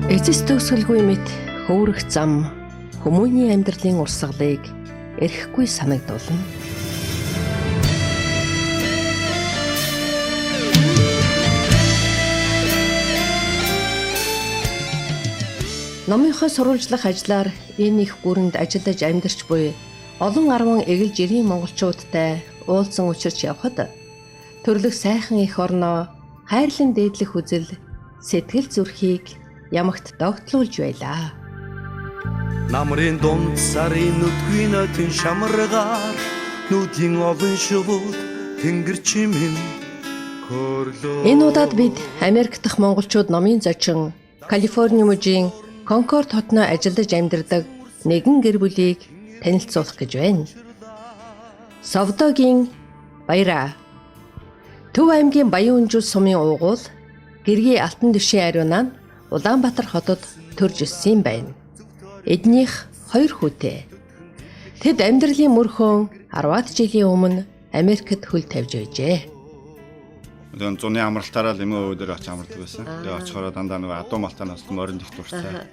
Эцэс төгсгөлгүй мэт хөөрөх зам хүмүүний амьдралын урсгалыг эрхгүй санагдуулна. Номынхоо сурвалжлах ажлаар энэ их гүрэнд ажиллаж амьдарч буй олон арван эгэл жирийн монголчуудтай уулзсан учирч явхад төрлөх сайхан их орноо хайрлан дээдлэх үзэл сэтгэл зүрхийг ямагт догтлуулж байлаа. Намрын дунд сарын нүдгүй нотын шамаргаар нүдийн овон шувууд тэнгэр чимэн хөрлөө. Энэ удаад бид Америк дахь монголчууд номын зочин Калифорни мужийн Конкорд хотноо ажиллаж амьдардаг нэгэн гэр бүлийг танилцуулах гэж байна. Совдогийн Баяраа. Төв аймгийн Баян-Өнжил сумын уугуул Гэргийн Алтан дэвшийн ариунаа нь Улаанбаатар хотод төрж өссөн байна. Эднийх 2 хүүтэй. Тэд амьдралын мөрхөн 10-аад жилийн өмнө Америкт хөл тавьж байжээ. Тэгээд зуны амралтаараа л эмээ өвдөр очиж амардаг байсан. Тэгээд очихороо дандаа нөгөө адуу малтанаас морин их дуртай.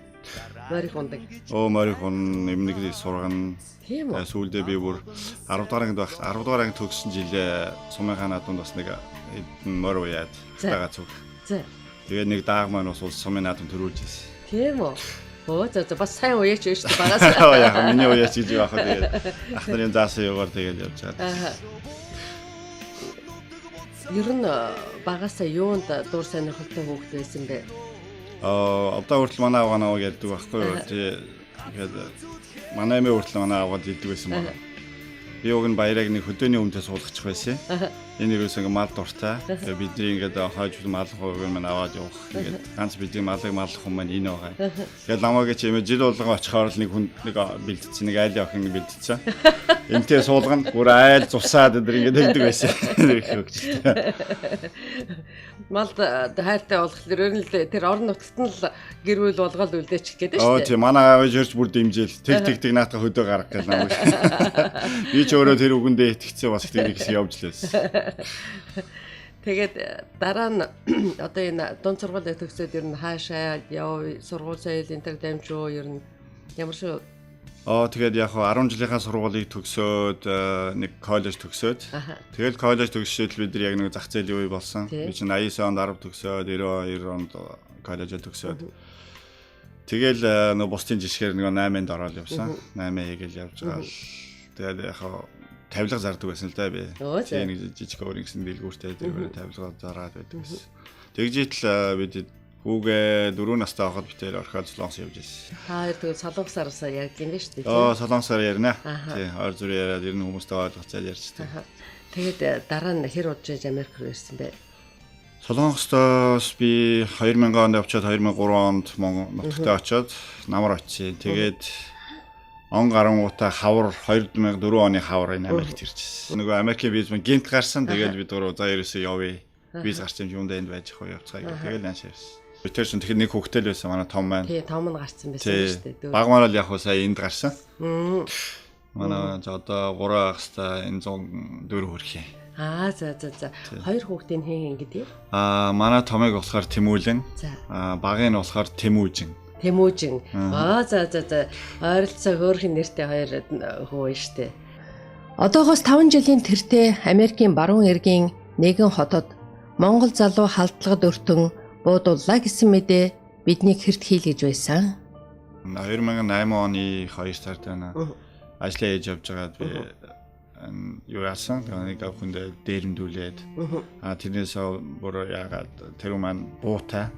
Морих ундаг. Морих ун эмнэг сургана. Тийм үү? Сүүлдээ би бүр 10 дугаар ангид байх 10 дугаар анги төгссөн жилээ сумынхаа наадунд бас нэг мор уяад тагаа зүг. Тэгээд нэг дааг маань бас сумын наадунд төрүүлж ирсэн. Тийм үү? За бас сайн уяач байж шүү багаас. Яг миний уяач гэж яах вэ? Ах нарын заасан югаар тэгээд явж байгаа. Ер нь багасаа юунд дур сонирхолтой хүүхэд байсан бэ? Одоо хүртэл манай аваа гэдэг байхгүй юу? Тэгээд манай эмээ хүртэл манай аваад хэлдэг байсан байна. Би уг нь баяраг нэг хөдөөний өмнөд суулгачих байсан. Энэ юусэн мал дуртай. Бидний ингээд хойж мал хууг маань аваад явах. Тэгээд ганц бидний малыг маллах хүн маань энэ байгаа. Тэгээд ламаагийн чи эмээ жил болгоо очихоор л нэг хүн нэг бэлдсэн нэг айл охин бэлдсэн. Энтэй суулгана бүр айл цусаад энэ ингээд хэлдэг байсан. Малд хайртай болохоор ер нь л тэр орон нутгад нь л гэр бүл болгоод үлдээчих гээд шүү дээ. Тийм манай аав жирч бүр дэмжээл тэг наатах хөдөө гарах гэж намайг. Би ч өөрөө тэр үгэндээ итгэцээ бас тэрийг хэсэг явж лээсэн. Тэгээд дараа нь одоо энэ дунд сургууль төгсөөд ер нь хаашаа яв сургууль соёл энэ төр дамжуу ер нь ямар шүү? Тэгээд яг 10 жилийнхаа сургуулийг төгсөөд нэг коллеж төгсөөд тэгэл коллеж төгсөөд бид нар яг нэг зах зээлийн үе болсон. Би чинь 89 онд 10 төгсөөд 92 онд коллеж төгсөөд тэгэл нэг бусдын жишгээр нэг 8-нд ороод явсан. 8 хийгээл явж байгаа л тэгэл яг тавилга зардаг байсан л да би. Тийм нэг жижиг өөрийн гэсэн дэлгүүртэй тэргээр тавилга зараад байдаг гэсэн. Тэгжээтэл бид хүүгээ 4 настай байхад битээр орхиод солонгос явж ирсэн. Хоёр тэгэл солонгосараасаа яг юм байна шүү дээ. Солонгосоор ярина. Тийм ойр зүрх яриад ер нь хүмүүстэй ойлголцоод ярьжтэй. Тэгээд дараа нь хэр удаж Америк руу ирсэн бэ? Солонгостоос би 2000 онд явчаад 2003 онд Монгол нутагтаа очиод намар очив. Тэгээд он гарангуудаа хавар 2004 оны хавар энэ Америкт ирчихсэн. Нөгөө Америкийн виз мэн гинт гарсан. Тэгээд би дөрөв за ерөөсөө явъя. Виз гарч юм юундаа энд байж ах уу явцгаая гэх. Тэгээд нааш ирсэн. Битэрсэн тэгэхээр нэг хүүхдтэй л байсан манай том маань. Тий, том нь гарцсан байсан шүү дээ. Баг маань л яг хөө сая энд гарсан. Манай одоо 3 ахстай энэ 104 хүрэх юм. За. Хоёр хүүхдийн хэн гэдэг? Манай томыг болохоор Тэмүүлэн. Багын нь болохоор Тэмүүжин. За. Ойролцоо хөөрхөн нэртэй хоёр хүү байна шүү дээ. Одоогоос 5 жилийн тэртээ Америкийн баруун эргийн нэгэн хотод Монгол залуу халдлагад өртөн буудууллаа гэсэн мэдээ биднийг хэрт хийлгэж байсан. 2008 оны 2 сард байна. Ажлаа хийж явж байгаад би юу яасан? Нэг хүндээ дээрэмдүүлээд тэрнээс бүр яагаад тэр маань буутай.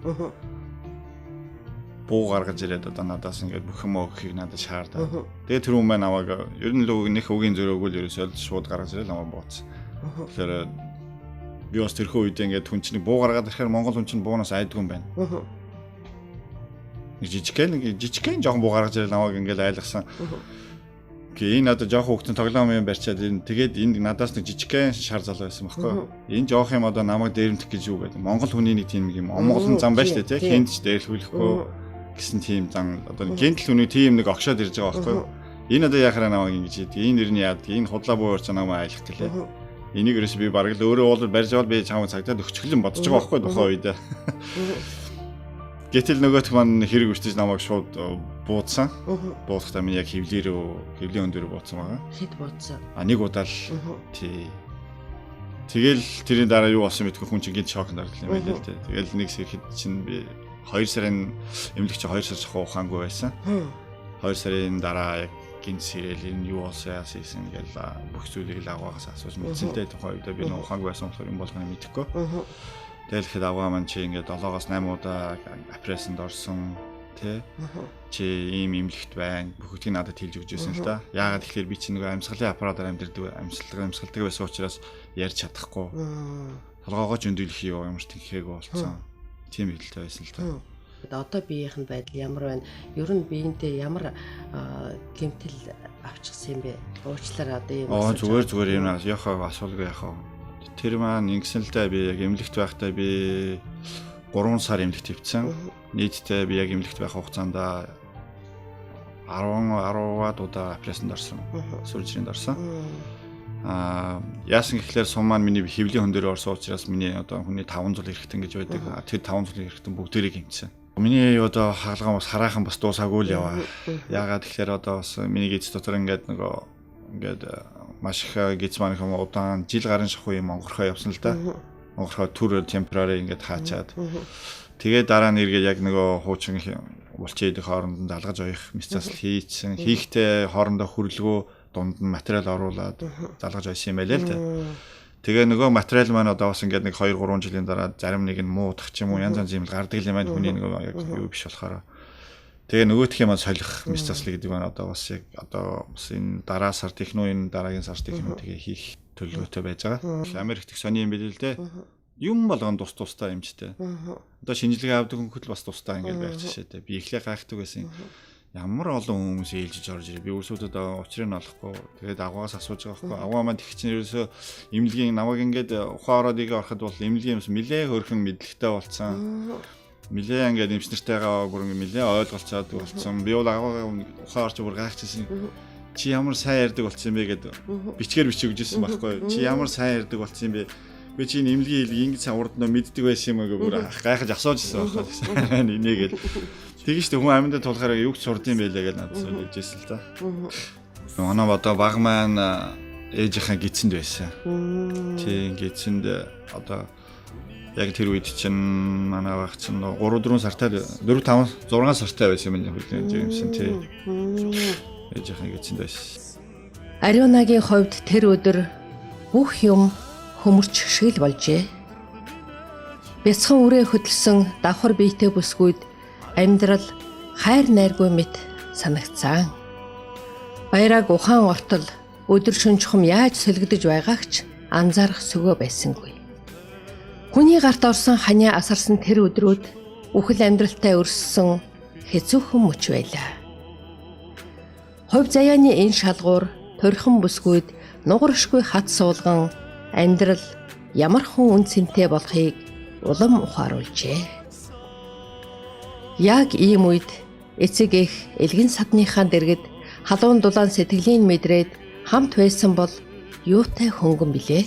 Буу гаргаж ирээд одоо надаас ингээд бүх юм өгөхийг надад шаардаа. Тэгээ тэр хүн маань аваад ер нь л нэг үгийн зөрөөгүй л ерөөсөө шууд гаргаж ирэл намайг бууцсан. Тэгэхээр би бас тэрхүү үед ингээд хүн чинь буу гаргаад ирэхээр Монгол хүн чинь буунаас айдгүй юм байна. Жижигхэн жоохон буу гаргаж ирэл намайг ингээд айлгсан. Энэ одоо жоохон хүүхдийн тоглоом юм барьчаад тэгээд энд надаас нэг жижигхэн шар залуу байсан байхгүй юу? Энэ жоох юм одоо намайг дээрэмдэх гэж юу гэдэг. Монгол хүний нэг тийм юм омголон зам байж тээ хинт ч дээрлүүлэхгүй гэсэн тийм зам одоо гинтл хүний тийм нэг огшоод ирж байгаа байхгүй юу? Энэ одоо яхаараа намайг ингэж идэг. Энэ нэрний яадаг. Энэ худлаа буу урьж намайг айлах гэлээ. Энийг ерөөс би бараг л өөрөө уулал барьж авал би чамд цагтаад өчгөлэн бодож байгаа байхгүй тухайн үед. Гэтэл нөгөөх маань хэрэг үстэж намайг шууд буудсан. Буудахтаа миний яг хөвлийн өндөр буудсан байгаа. Хэд буудсан? Нэг удаа л тий. Тэгэл тэрийн дараа юу болсон мэдгүй хүн чинь гинт шокнд орсон юм байл л тий. Тэгэл нэг сэрэхэд чинь би 2 сарын эмнэлэгч 2 сар жахаа ухаангүй байсан. 2 сарын дараа яг гинт сэрэл энэ юу болсон яасан гэж бүх зүйлийг л агаагаас асууж мэдсэнтэй тухай үед би нэг ухаангүй байсан болохоор юм болгоно мэдэхгүй. Тэгэл ихэд авгаа маань чи ингээд 7-8 удаа апрессанд орсон тий. Чи ийм эмнэлэгт байна. Бүгдийг надад хэлж өгч байсан л да. Яагаад тэгэхээр би чи нэг амьсгалын аппаратаар амьдэрдэг амьсгалдаг байсан учраас ярьж чадахгүй. Толгоогоо ч өндөлөх юм ямар ч тийхээгүй болсон. Тийм хэлтэй байсан л да. Одоо биеийнх нь байдал ямар байна? Ер нь биентэй ямар гэмтэл авчихсан юм бэ? Уучлаарай одоо юм. Зүгээр юм яхаа асуулгүй яхаа. Тэр маань ингэсэн л да би яг эмнэлэгт байхдаа би 3 сар эмнэлэгт хэвцсэн. Нийтдээ би яг эмнэлэгт байх хугацаанд 10-аад удаа апрессанд орсон. Сүлжээнд орсон. Яасан гэхлээр сум маань миний хөвлийн хүн дээр орсон учраас миний одоо хүний 5 зул хэрэгтэн гэж байдаг. Тэр 5 зул хэрэгтэн бүгдээрээ гэмтсэн. Миний одоо хаалган бас хараахан бас дуусаагүй л яваа. Яагаад тэгэхээр одоо бас миний гиз дотор ингээд маш их гиз маань юм удаан жил гарын шахуу юм онгорхоо явсан л да. Онгорхоо төр температурыг ингээд хаачаад. Тэгээд дараа нь эргээд яг нөгөө хуучин улчин идэх хооронд алгаж оих мисцаас хийцэн. Хийхдээ хоорондоо хөрлөгөө дунд нь материал оруулаад залгаж ойсон юм байлаа л да. Тэгээ нөгөө материал маань одоо бас ингээд нэг 2-3 жилийн дараа зарим нэг нь муудах ч юм уу янз янз юм гардаг юм байна хүний нөгөө яг юу биш болохоор. Тэгээ нөгөөх юм солих мис заслыг гэдэг маань одоо бас яг одоо бас энэ дараа сар техно энэ дараагийн сар техно тэгээ хийх төлөвлөгөөтэй байж байгаа. Америкт их сони юм билээ л дээ. Юм болгон тустай юмчтэй. Одоо шинжилгээ авдаг хүмүүс л бас тустай ингээд байх жишээтэй. Би эхлээ гайхдаг байсан. Ямар олон хүмүүс ээлжиж орж ирээ. Би өсөөд учрыг нь олохгүй. Тэгээд авгаас асууж байгаа байхгүй. Авгаа маань тэгч чинь ерөөсөө эмнэлгийн намайг ингээд ухаан ороод игээ ороход бол эмнэлгийн юмс нилээ хөрхөн мэдлэгтэй болцсон. Нилээ ингээд эмчнэртэйгээ бүр ингээд нилээ ойлголцоод болцсон. Би бол авгаа ухаан орж бүр гайхчихсан. Чи ямар сайн ярьдаг болцсон юм бэ гэдэг бичгээр бичиж өгчээсэн байхгүй. Чи ямар сайн ярьдаг болцсон юм бэ? Би чи эмнэлгийн хэлийг ингэж сайн урд нь мэддэг байсан юм аа бүр гайхаж асуужсэн байхгүй. Энийгээд тэгэж хүн амьд тулахаараа юу ч сурд юм байлаа гэж надад хэлжсэн л да. Манай одоо баг маань ээжийнхээ гидсэнд байсан. Тийм гидсэнд одоо яг тэр үед чинь манай баг чинь 3-4 сартай 4-5 6 сартай байсан юм хэлсэн тийм. Ээжийнхээ гидсэнд байсан. Ариунагийн хувьд тэр өдөр бүх юм хөмөрч шиг л болжээ. Бяцхан үрээ хөдөлсөн давхар биетэй бүсгүйд амьдрал хайр найргүй мэт санагцсан. Баяраг ухаан ортол өдөр шөнөчхөм яаж сэлгдэж байгаагч анзаарах сөгөө байсангүй. Хүний гарт орсон ханиа асарсан тэр өдрүүд үхэл амьдралтай өрссөн хэцүүхэн мөч байлаа. Хувь заяаны энэ шалгуур торхон бүсгүйд нугаршгүй хат суулган амьдрал ямар хүн үн цэнтэй болохыг улам ухааруулжээ. Яг ийм үед эцэг эх элгэн садныхаа дэргэд халуун дулаан сэтгэлийн мэдрээд хамт байсан бол юутай хөнгөн билээ.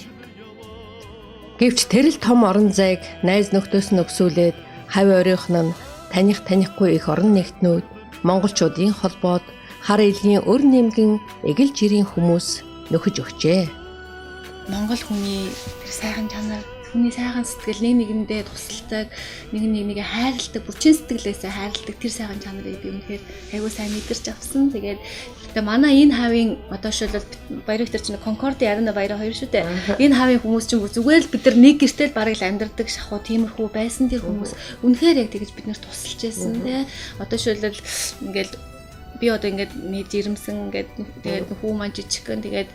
Гэвч тэр л том орон зайг найз нөхдөс нь өгсүүлээд хавь оройхон нь танихгүй их орон нэгтнүүд, монголчуудын холбоод хар элгийн өр нэмгэн эгэл жирийн хүмүүс нөхөж өгчээ. Монгол хүний тэр сайхан чанар, хүний сайхан сэтгэл нэгэндээ тусалдаг, нэг хайрладаг, бүчин сэтгэлээсээ хайрладаг тэр сайхан чанарыг би үнэхээр айгүй сайн мэдэрч авсан. Тэгээд манай энэ хавийн одоо шилбэл баяр ихтер чинь Конкорди Арена баяраа хоёр шүү дээ. Энэ хавийн хүмүүс чинь зүгээр л бид нар нэг гэртэл барыг л амьдардаг шахуу тиймэрхүү байсан тэр хүмүүс. Үнэхээр яг тэгэж бид нарт тусалж байсан тий. Одоо шилбэл ингээл би одоо ингээд нэг жирэмсэн ингээд тэгээд хүү маань жижигхэн тэгээд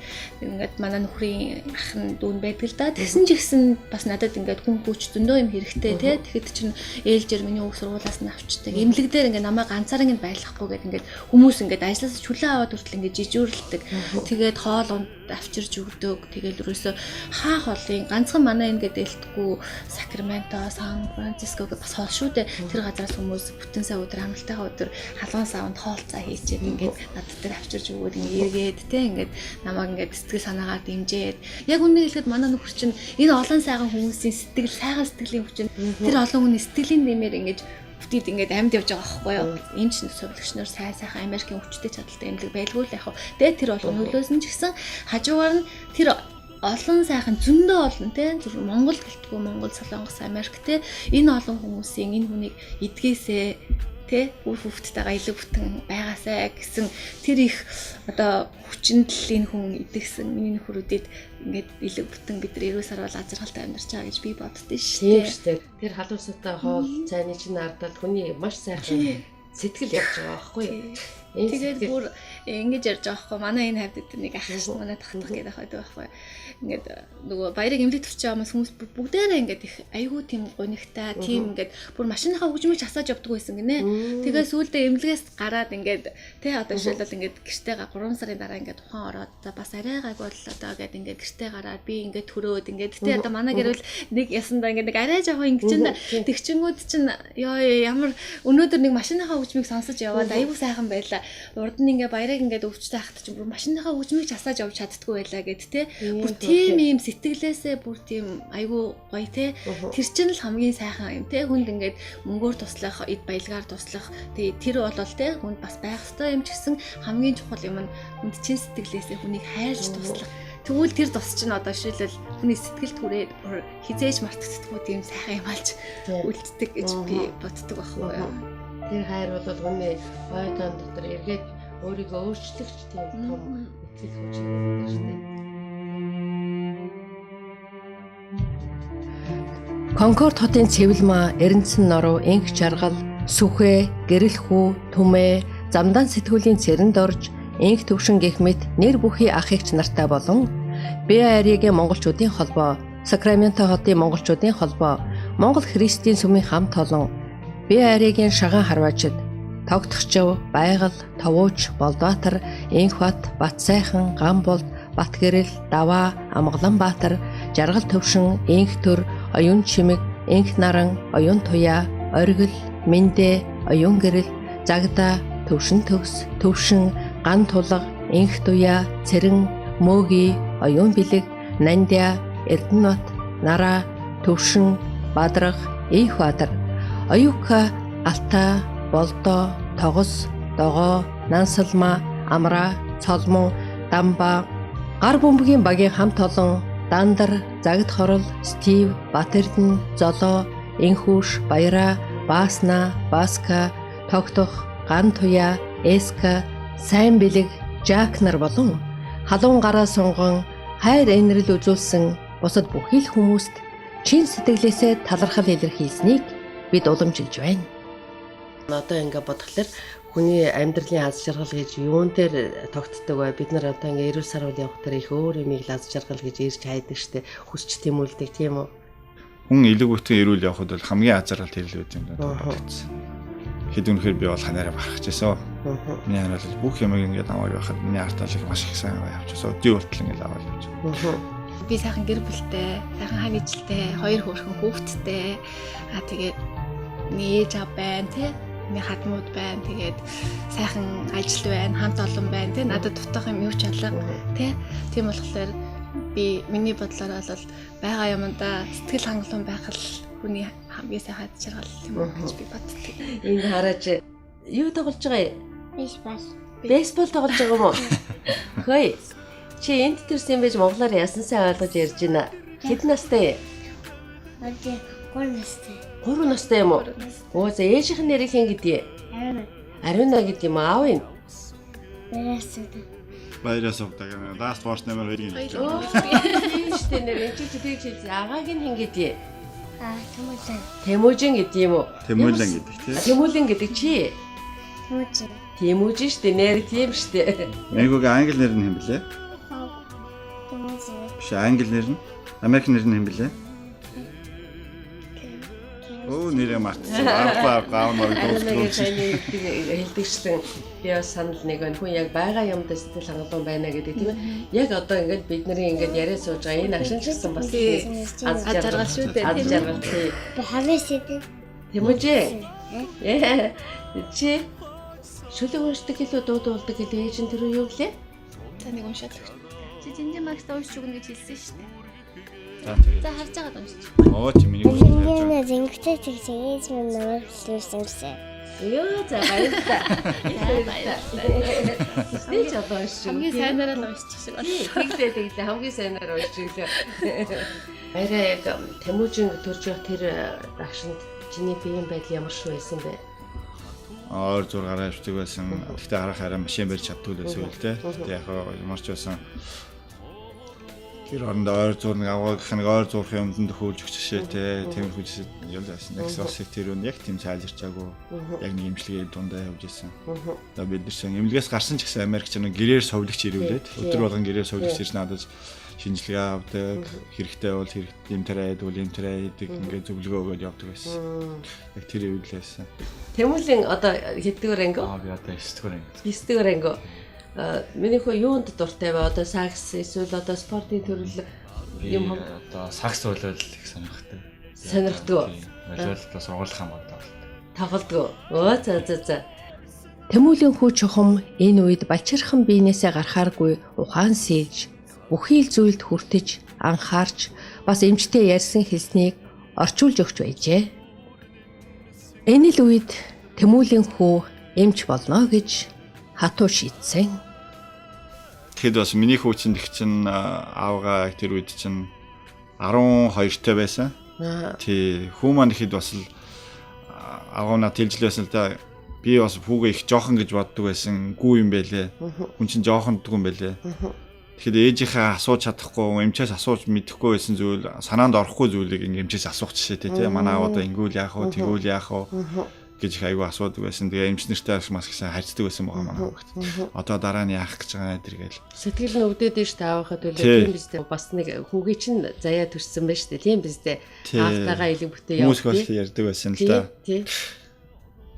манай нөхрийн ах нь дүүн байдаг л да. Тэгсэн ч ихсэн бас надад ингээд хүн хүч зөндөө юм хэрэгтэй тий. Тэгэхэд чинь ээлжээр миний үг сургуулаас нь авчдаг. Эмнэлэг дээр ингээд намайг ганцаараа ингээд байлгахгүй гэдэг ингээд хүмүүс ингээд ажлаас чөлөө аваад хүртэл ингээд жижүүрлдэг. Тэгээд хоол унд авчирж өгдөг. Тэгээд ерөөсөө хаах холын ганцхан манай ингээд дэлтгүү Сакраменто, Сан Франциско гэх бас хоол шүү дээ. Тэр газраас хүмүүс бүтэн сая өдөр амралтайгаа өдөр халуун савнд хоолцоо хийчихэд ингээд надад тэр авчирж өгөөд ингээд эргээд тий ингээд намайг ингээд сэтгэл санаагаар дэмжээд яг үнэ хэлэхэд манай нөхөр чинь энэ олон сайхан хүмүүсийн сайхан сэтгэлийн хүчин тэр олон хүний сэтгэлийн нэмээр ингээд бүтээд ингээд амьд явж байгаа байхгүй юу. Энэ ч сувлагчнаар сайхан Америкийн хүчтэй чадалтай эмнэлэг байлгүй л яг. Тэгээд тэр бол нөлөөсөн ч гэсэн хажуугаар нь тэр олон сайхан зөндөө олон те зөв Монгол гэлтгүй Монгол, Солонгос, Америк те энэ олон хүмүүсийн энэ хүнийг эдгээсээ те үр хөвгттэйгээ илүү бүтэн байгаасай гэсэн тэр их одоо хүчнэл энэ хүн идэгсэн миний нөхрүүдэд ингээд илүү бүтэн бид нар 90 сар бол азаргалтай амьдарч байгаа гэж би боддөө шүү дээ. Тэр халуустай хоол цайны чинь ардаад хүний маш сайхан сэтгэл явж байгаа байхгүй юу? Тэгээд бүр ингэж ярьж байгаа байхгүй манай энэ хавьд нэг ах шүү манай тахтах гэдэг байхгүй. Ингээд нөгөө баярыг эмнэлэг төвч байгаа хүмүүс бүгдээрээ ингээд их айгүй тийм гонигтай тийм ингээд бүр машиныхаа хөгжмөж асааж явдаг байсан гинэ. Тэгээд сүүлдээ эмнэлгээс гараад ингээд тий одоо жишээлбэл ингээд гэртээ 3 сарын дараа ингээд ухаан ороод бас арай гайгүй боллоо даа гэд ингээд гэртээ гараад би ингээд төрөөд ингээд тий одоо манай гэрвэл нэг ясандаа ингээд нэг арай жоохон ингээд тэгчингүүд чинь ёо ямар өнөөдөр нэг машиныхаа хөгжмийг сонсож яваад айгүй сайхан байлаа. Урд нь ингээд баярыг ингээд өвчтэй хахт чинь бүр машиныхаа хөгжмийг асааж явж чаддгүй байлаа гэд тий бүр тийм юм сэтгэлээсээ бүр тийм айгүй гоё те тэр чинь л хамгийн сайхан юм те хүнд ингээд мөнгөөр туслах эд баялгаар туслах тэгээ тэр болол те хүнд бас байх ёстой юм ч гэсэн хамгийн чухал юм нь хүнд чин сэтгэлээсээ хүнийг хайрлж туслах тэгвэл тэр тус чинь одоо шилэл хүний сэтгэл түрээд хизээж мартагддаггүй тийм сайхан юм алж үлддэг гэж би боддог байхгүй юу тэр хайр бол хүний ойтон дотор эргээд өөрийгөө өөрчлөгч тийм том итгэл хүч юм шүү дээ. Конкорд хотын цэвэлмаа, Эрдэнэсэн норов, энх жаргал, сүхэ, гэрэл хүү, түмээ, замдан сэтгүүлийн цэрэнд орж, энх төвшин гэх мэт нэр бүхий ах эгч нартай болон БАР-ийн монголчуудын холбоо, Сакраменто хотын монголчуудын холбоо, Монгол Христийн сүмийн хамт олон, БАР-ийн шагаан харваачид, Тогтхчив, Байгал, Товууч, Болдбаатар, Энхбат, Батсайхан, Гамболд, Батгэрэл, Даваа, Амгаланбаатар, Жаргал төвшин, Энх төр, Оюун чимэг, Энх наран, Оюун туяа, Оргил, Мэндэ, Оюун гэрэл, Загдаа, Төвшин төгс, Төвшин, Ган тулга, Энх туяа, Цэрэн, Мөөги, Оюун бэлэг, Нандиа, Эрдэнэбат, Нараа, Төвшин, Бадрах, Энхбаатар, Оюука, Алтаа, Болдоо, Тогос, Догоо, Нансалма, Амраа, Цолмон, Дамба, гар бөмбөгийн багийн хамт олон Дандар, Загд хорол, Стив, Батэрдэн, Золоо, Энхүүш, Баяраа, Баасна, Баска, Тогтох, Ган туяа, Эска, Сайн бэлэг, Жак нар болон халуун гараа сунган хайр инрэл үзүүлсэн бусад бүхий л хүмүүст чин сэтгэлээсээ талархал илэрхийлсэнийг бид уламжилж байна. Одоо ингээ бодглохлоор хүний амьдралын аз жаргал гэж юун дээр тогтдог бай бид нар одоо ингээ 90 сар үйл явах дээр их өөр юмыг аз жаргал гэж ирж хайдаг штэ хүсч тэмүүлдэг тийм үү хүн элэг бүтэн эрүүл явахд бол хамгийн аз жаргал тэр л үү юм даа бодсон хэд үнэхээр би бол ханаараа барахчихсан миний хараал бүх юм ингээд аваад байхад миний артаалыг маш их сайн авчихсан өдөө хүртэл ингээд аваад явж би сайхан гэр бүлтэй сайхан хань ижилтэй хоёр хөөрхөн хүүхэдтэй тэгээд нээж ав байна тий нэг хадмууд байна. Тэгээд сайхан ажил байна, хамт олон байна. Тэ надад дутах юм юу ч алга. Тэ тийм болохоор би миний бодлоор бол байгаа юмдаа сэтгэл хангалуун байх л хүний хамгийн сайхан жаргал юм гэж би боддог. Энд хараач юу тоглож байгаа юм? Бейсбол. Бейсбол тоглож байгаа юм уу? Хөөе. Чи энд төрсэн байж монголоор яасан сайн ойлгож ярьж байна. Хэд настай? Окей, 3 настай. 3 настай юм уу? Оо за ээжийнх нь нэрийг хэн гэдгийг? Ариуна гэдэг юм аав юм. Баяраас өгдөг юм. Last watch number 2-ийг хэлж байна. Тийм шүү дээ нэр чи тийг хэлсэн. Агааг нь хэн гэдгийг? Тэмүүжин. Тэмүүжин гэдэг юм уу? Тэмүүлэн гэдэг тийм. Тэмүүлэн гэдэг чи? Тэмүүжин. Тэмүүжин шүү дээ нэр тийм шүү дээ. Мэгүүг англи нэр нь хэн блэ? Тэмүүжин. Биш англи нэр нь. Америк нэр нь хэн блэ? Оо нэрээ мартсан. Гав мөр дуусчихсан. Хэлдэгчлэн би бас санал нэг байна. Хүн яг байгаа юмдаа сэтгэл хангалуун байна гэдэг тийм ээ. Яг одоо ингээд бидний ингээд яриа сууж байгаа энэ агшин ч гэсэн бас аз жаргал шүү дээ. Az жаргал тий. Хавэсэд. Тэмүүжин. Чи шүлэг уншдаг гэлөө дуудуулдаг гэлээ ээж нь тэр юу гэлээ? За нэг уншаад. Чи Жинжин Макс уншиж өгнө гэж хэлсэн шүү дээ. За тэгээд. За харж байгаа уншиж. Оо чи миний хүсэж байгаа. Энийг зингтэй тэгээс минь намайг хэлсэн юмсаа. Ёо за баярлалаа. Стич одоо шүү. Хамгийн сайнараа л уншчих шиг байна. Тэглээ хамгийн сайнаар уншиж өглөө. Баяраа яг Тэмүүжин төрж явах тэр дагшинд чиний биеийн байдал ямар шүү байсан бэ? Ойр зургаараа авчдаг байсан. Гэхдээ харах хараа машин барьж чаддгүй л байсан үл тэ. Тэгээд яг ямар ч байсан тэр оронд ойр зураг авах гэх нэг ойр зурхын өмдөнд хөөлж өгч шээ тэ. Тиймэрхүү жишээ юм байсан. Эксосик тэр нь яг тийм сайжирчаагүй. Яг нэг имчилгээ дундаа явж исэн. За бид нэрсэн эмнэлгээс гарсан ч гэсэн Америкч нэг гэрээр совлогч ирүүлээд өдөр болгон гэрээр совлогч ирж надад шинжилгээ авдаг. Хэрэгтэй бол хэрэгтэй юм тарайд бол юм тарайд ингээд зөвлөгөө өгөөд явдаг байсан. Яг тэр үед л байсан. Тэмүүлийн одоо хэддүгээр анги? Би одоо 9-р анги. 9-р анги. Миний хөө юунд дуртай вэ? Одоо сакс эсвэл одоо спортын төрөл юм Одоо сакс болол их сонирхдаг. Сонирхдаг. Болол сургууль хамаад тоглодог. Оо за. Тэмүүлийн хүү чухам энэ үед балчирхан биенээсээ гарахааргүй ухаан сээж, бүхий л зүйлд хүртэж, анхаарч, бас эмчтэй ярьсан хэлснийг орчуулж өгч байжээ. Энэ л үед Тэмүүлийн хүү эмч болно гэж хатуу шийдсэн. Тэгэхэд бас миний хүүчин их чинь аавгаа тэр үед чинь 12-тай байсан. Тий, хүү маань ихэд бас л аавнаа тэлжлээсэн л да. Би бас хүүгээ их жоохон гэж боддог байсан. Гүү юм байлээ. Хүн чинь жоохон дгүй юм байлээ. Тэгэхэд ээжийнхээ асууж чадахгүй, эмчээс асууж мэдэхгүй байсан зүйл, санаанд орохгүй зүйлийг эмчээс асуух жишээ тий. Манай аав одоо ингэвэл яах вэ, тэгвэл яах вэ гэж их айгүй асуудаг байсан. Тэгээ эмч нартай маш их сайн харьцдаг байсан байгаа манай хүүхэд. Одоо дараа нь яах гэж байгаа нэ гэл. Сэтгэл нь өвдөд нь штэ аавахад үлээ тийм биз дээ. Бас нэг хүүгээ чинь заяа төрсөн байж штэ. Тийм биз дээ. Аавтайгаа илэг бүтээ явах. Хүмүүс хөлт ярьдаг байсан л да. Тий.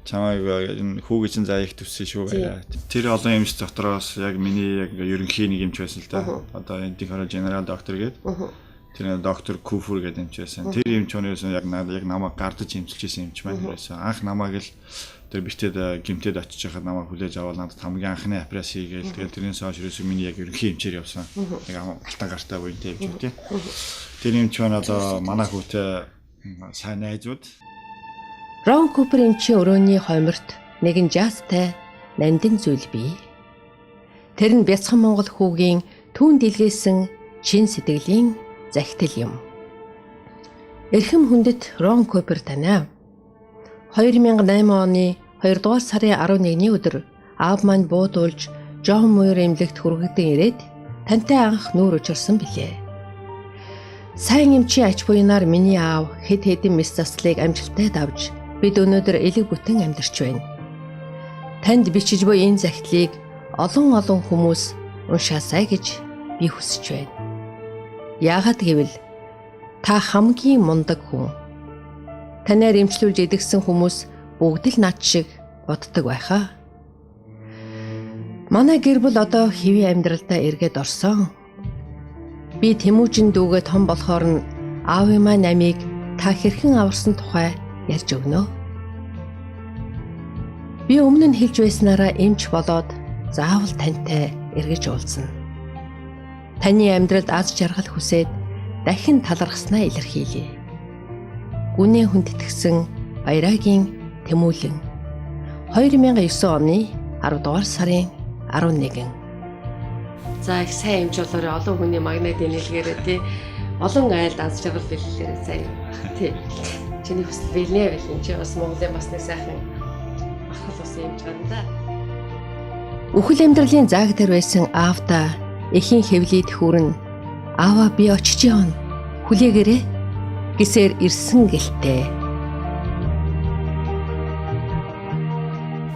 Чамайг энэ хүүгээ чинь заяа их төссөн шүү гэх. Тэр олон эмч дотроос яг миний яг ерөнхий нэг эмч байсан л да. Одоо энтихорол генерал доктор гэдэг. Тэр доктор Куфур гэдэг эмч байсан. Тэр эмч өнөөс яг намайг гардаж эмчилж байсан эмч маань байсан. Анх намайг л тэр битээд гимтэд очиж хахад намайг хүлээж аваад надад хамгийн анхны операц хийгээл. Тэгээд тэрнээс хойш ерөөсөө миний яг ерөнхий эмчээр явсан. Яг алтан гартай буянтай эмч үү тий. Тэр эмч маань одоо манай хүүтэй сайн найзууд. Рон Купер эмчийн өрөөний хойморт нэгэн жазтай нандин зүйл бий. Тэр нь бяцхан Монгол хүүгийн түүн дэлгээсэн чин сэтгэлийн захидал юм. Эрхэм хүндэт Рон Купер танаа. 2008 оны 2 дугаар сарын 11-ний өдөр аав маань буудуулж Жон Муйр эмнэлэгт хүргэгдэн ирээд тантай анх нүүр учирсан билээ. Сайн эмчийн ач буянаар миний аав хэд хэдэн мэс заслыг амжилттай давж бид өнөөдөр элэг бүтэн амьдарч байна. Танд бичиж буй энэ захидлыг олон хүмүүс уншаасай гэж би хүсэж байна. Яагаад гэвэл та хамгийн мундаг хүн. Танаар эмчлүүлж идэгсэн хүмүүс бүгд л над шиг боддог байхаа. Манай гэр бүл одоо хэвийн амьдралдаа эргээд орсон. Би Тэмүүжин дүүгээ том болохоор нь аавын маань намийг та хэрхэн аварсан тухай ярьж өгнө. Би өмнө нь хэлж байснараа эмч болоод заавал тантай эргэж уулзна. Таны амьдралд аз жаргал хүсээд дахин талархснаа илэрхийлье. Гүнээ хүндэтгсэн Баярагийн Тэмүүлэн 2009 оны 10 дугаар сарын 11. За их сайн эмч болоорой олон хүний магнит энэлгээрээ тий олон айлд аз жаргал бэлгэлээрээ сайн тий чиний хүсэл бэлнэ байл энэ чи бас Монголын бас нэг сайхан ахал ус эмч гана да. Үхэл амьдралын зааг дээр байсан аавда эхийн хэвлийд хүрэн аава би очиж явна хүлээгээрээ гэсээр ирсэн гэлтэй.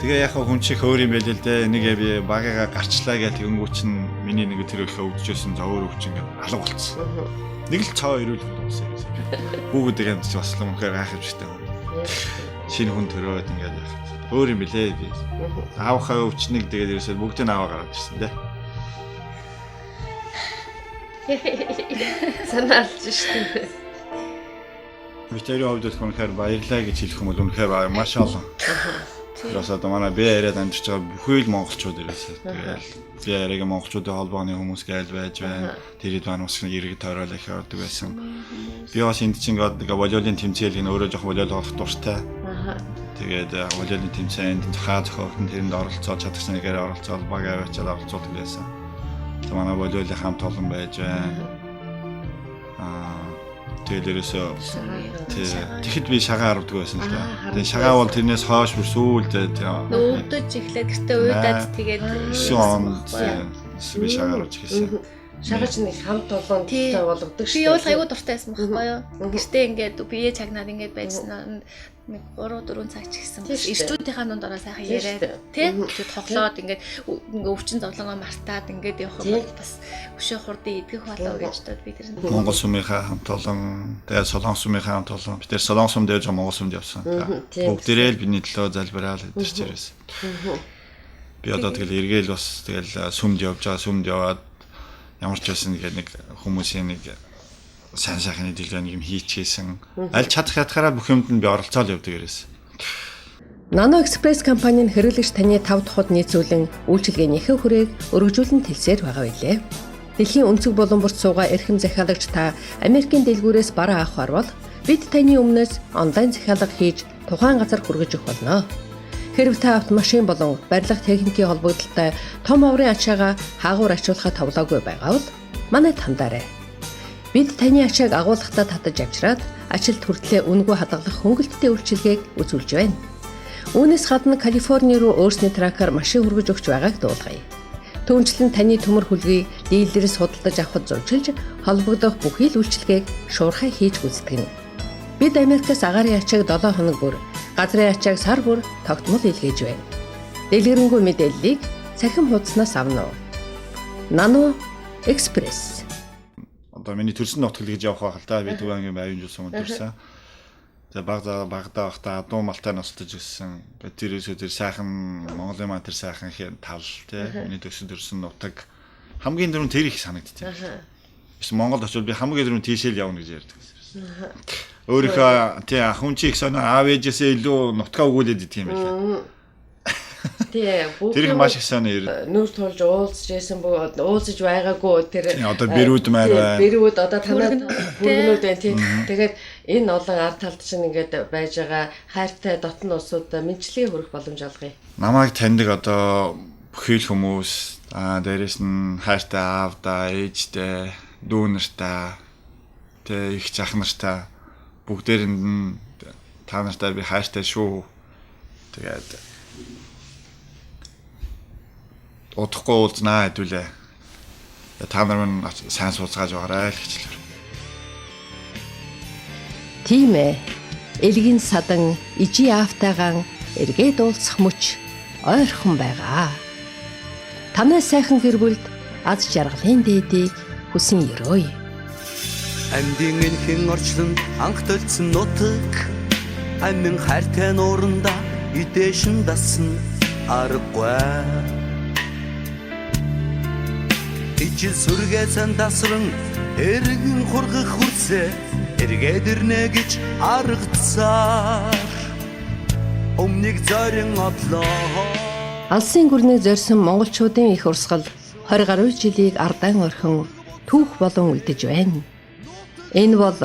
Тэгээ яг хүн чих өөр юм байл л дээ. Нэг би багаага гарчлаа гэх тэгэнгүүт чинь миний нэг тэр ихэ өвдөжсэн за өөр өвч ингээд алга болцсон. Нэг л цаа ирүүл дуусаа гэсэн. Бүгд юм чи бас л үнэхээр гайхамшигтай. Шинэ хүн төрөөд ингээд өөр юм билээ би. Аавхаа өвчнийг тэгээд ерөөсөө бүгдийг аваа гараад ирсэн дээ. Санаалж штеп. Бидний хувьд үнэхээр баярлаа гэж хэлэх юм бол үнэхээр маш олон. Тэрээс одоо манай би яриад амьдарч байгаа бүхий л монголчууд ирээсээ. Тэгэл би яриаг монголчуудын холбооны хүмүүс гээл байж байна. Тэрэд маань бас иргэд тойрол их ордог байсан. Би бас энд чинь ингээд волейболын тэмцээл гэн өөрөө жоох волейбол болох дуртай. Тэгээд волейболын тэмцээнд хаа зохиогдсон тэрэнд оролцоод чадсан нэгээр оролцоод баг аваачаад оролцуулдаг байсан. Тэгээд манай волейболын хамт олон байж байна. Тэгээд ерөөсөө тэгэхэд би шагаа хардаг байсан л да. Тэгээд шагаа бол тэрнээс хойш бүр сүүлдээ өвдөж эхлээд гэртээ уйдаад тэгээд 9 онд би шагаа харж хэлсэн. Шагаж нэг хамт олон тээ болгодог шүү. Би бол аюу дуртай байсан байхгүй юу? Гэртээ ингээд бие чагнаад ингээд байжсан нэг 3-4 цаг ч гэсэн эрчүүдийнхаа дунд ороо сайхан яриад тий тоглоод ингээд өвчин зовлонгоо мартаад ингээд явах юм бол бас өшөө хурдан идэх болоо гэж бод би тэр Монгол сумынхаа хамт олон тэгээд Солонгос сумынхаа хамт олон бид тэр Солонгос сумд явж Монгол сумд явсан. Бүгдээрээ л бидний төлөө залбираад идэрч ирсэн. Би одоо тэгэл эргээл бас тэгэл сүмд явж байгаа сүмд яваад ямар ч байсан нэг хүмүүсийн нэг сайн сайхны дэлгэн юм хийчихсэн. Аль чадхаараа бүх юмд нь би оролцоод явдаг ерөөс. Nano Express компанийн хэрэглэгч таны 5 дахуд нийцүүлэн үйлчилгээний ихэнх хүрээг өргөжүүлэн тэлсээр байгаа билээ. Дэлхийн өнцөг булан бүрт суугаа эрхэм захиалагч та Америкийн дэлгүүрээс бараа авахар бол бид таны өмнөөс онлайн захиалга хийж тухайн газар хүргэж өгөх болно. Хэрв та автомашин болон барилга техникийн холбогдлолтой том оврын ачаагаа хаагуур ачуулахад товлоогүй байгаа бол манайд хандаарай. Бид таны ачааг агуулгахдаа татаж авчираад ажилд хүртлээр үнэгүй хадгалах хөнгөлөлттэй үйлчилгээг үзүүлж байна. Үүнээс гадна Калифорни руу өөрсний тракаар машин хүргэж өгч байгааг дуулгая. Түүнчлэн таны төмөр хөлгийг дилерээс худалдаж авахд зурчилж холбогдох бүхий л үйлчилгээг шуурхай хийж гүйцэтгэнэ. Бид Америкаас агаарын ачааг 7 хоног бүр, газрын ачааг сар бүр тогтмол илгээж байна. Дэлгэрэнгүй мэдээллийг цахим хуудаснаас авна уу. Nano Express. Одоо миний төрсөн нутгал гэж явах байх л та би Түвэнгийн аюун жуулсан төрсөн. Тэгээ багада байхдаа адуу малтай ностож ирсэн. Тэр сайхан Монголын маань тэр сайхан тал тий миний төрсөн нутаг хамгийн дөрөв тэр их санагдчих. Биш Монголд очивол би хамгийн дөрөв тийшэл явна гэж ярьдаг. Өөрийнхөө тий ахын чи их санаа аав ээжээсээ илүү нутгаа өгүүлээд идэх юм байлаа. Тий тэр маш их санаа ир. Нүүр тулж уулзж байсан уулзж байгаагүй тэр одоо бэрүүд маар байна. Бэрүүд одоо танад бүргнүүд байна тий. Тэгээд энэ олон ард талд чинь ингээд байж байгаа хайртай дотн улсууд мэдчилгээ хүрэх боломж олгоё. Намайг таньдаг одоо бүхий л хүмүүс дээрэс нь хайртай аавда, ээжтэй, дүү нартай, тэг их зах нартай бүгдээрэнд нь та нартай би хайртай шүү. Тэгээд удахгүй уулзнаа хэдүүлээ. Та нар минь сайн сууцгааж байгаарай л гэчлээ. Тийм ээ. Элгийн садан ижи аавтайгаан эргээд уулзах мөч ойрхон байгаа. Танай сайхан гэр бүлд аз жаргалын дээдийг хүсэн өрөөе. Амьдын энхэн орчлонд анх төлцсөн нутаг амин хайртай нууранда идээшин дасан аргагүй. Ижил сүргээ сандасран эргэн хургах хүсээ эргээд ирнэ гэж аргацаар өмнөг зорин одлоо. Алсын гүрнийг зорьсон монголчуудын их урсгал 20 гаруй жилийг ардаан орхин түүх болон үлдэж байна. Энэ бол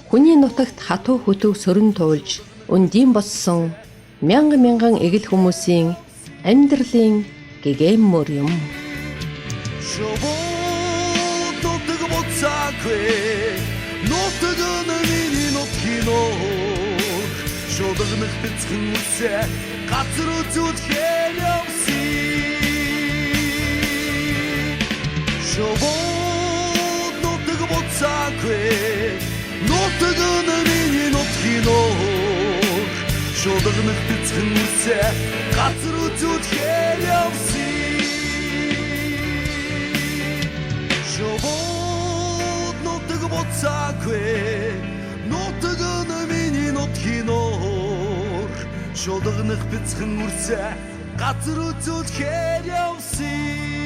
хүний нутагт хатуу хөтөв сөрөн туулж өндийн болсон мянган эгэл хүмүүсийн амьдралын гэгээммөр юм. Шовод нутаг буцаагүй нутаг миний нутгиноо шодогнох бицхэн үсэ газар үзүүлэхээр явсан. Шовод нутаг буцаагүй нутаг миний нутгиноо шодогнох бицхэн үсэ газар үзүүлэхээр явсан. Шовод нутаг буцаагүй нутаг миний нутгиноор шодогнох бицхэн үрсэ газар үзүүлэхээр явсан.